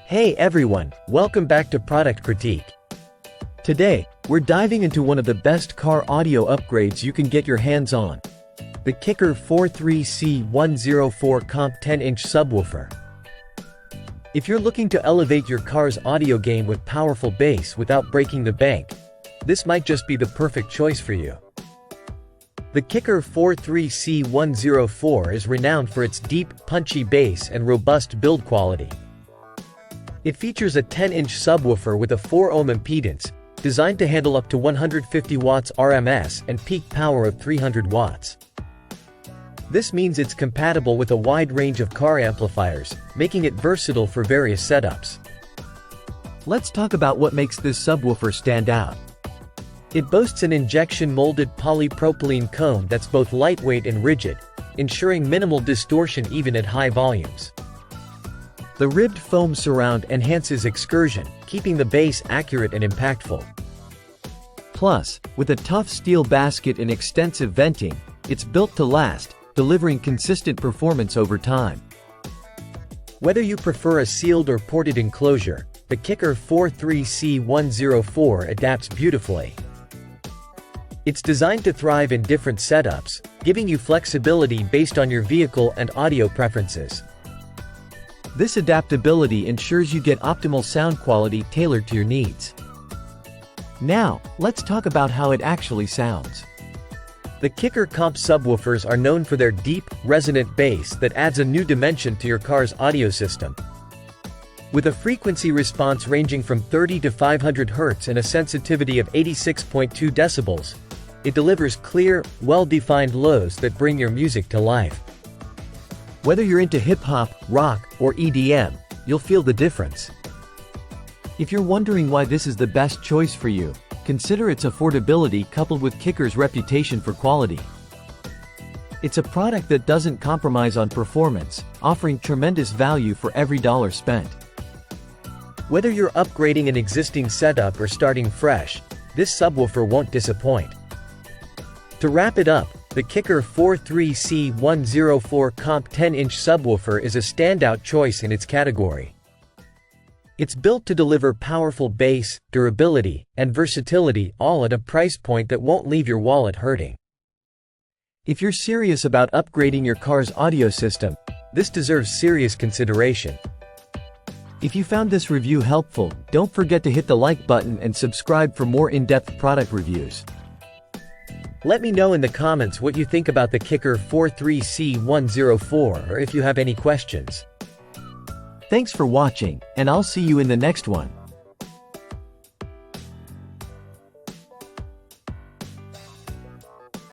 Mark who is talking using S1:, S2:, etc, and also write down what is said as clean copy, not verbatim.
S1: Hey everyone, welcome back to Product Critique. Today, we're diving into one of the best car audio upgrades you can get your hands on. The Kicker 43C104 Comp 10-inch subwoofer. If you're looking to elevate your car's audio game with powerful bass without breaking the bank, this might just be the perfect choice for you. The Kicker 43C104 is renowned for its deep, punchy bass and robust build quality. It features a 10-inch subwoofer with a 4-ohm impedance, designed to handle up to 150 watts RMS and peak power of 300 watts. This means it's compatible with a wide range of car amplifiers, making it versatile for various setups. Let's talk about what makes this subwoofer stand out. It boasts an injection-molded polypropylene cone that's both lightweight and rigid, ensuring minimal distortion even at high volumes. The ribbed foam surround enhances excursion, keeping the bass accurate and impactful. Plus, with a tough steel basket and extensive venting, it's built to last, delivering consistent performance over time. Whether you prefer a sealed or ported enclosure, the Kicker 43C104 adapts beautifully. It's designed to thrive in different setups, giving you flexibility based on your vehicle and audio preferences. This adaptability ensures you get optimal sound quality tailored to your needs. Now, let's talk about how it actually sounds. The Kicker Comp subwoofers are known for their deep, resonant bass that adds a new dimension to your car's audio system. With a frequency response ranging from 30 to 500 Hz and a sensitivity of 86.2 decibels, it delivers clear, well-defined lows that bring your music to life. Whether you're into hip-hop, rock, or EDM, you'll feel the difference. If you're wondering why this is the best choice for you, consider its affordability coupled with Kicker's reputation for quality. It's a product that doesn't compromise on performance, offering tremendous value for every dollar spent. Whether you're upgrading an existing setup or starting fresh, this subwoofer won't disappoint. To wrap it up, the Kicker 43C104 Comp 10-inch subwoofer is a standout choice in its category. It's built to deliver powerful bass, durability, and versatility, all at a price point that won't leave your wallet hurting. If you're serious about upgrading your car's audio system, this deserves serious consideration. If you found this review helpful, don't forget to hit the like button and subscribe for more in-depth product reviews. Let me know in the comments what you think about the Kicker 43C104 or if you have any questions. Thanks for watching, and I'll see you in the next one.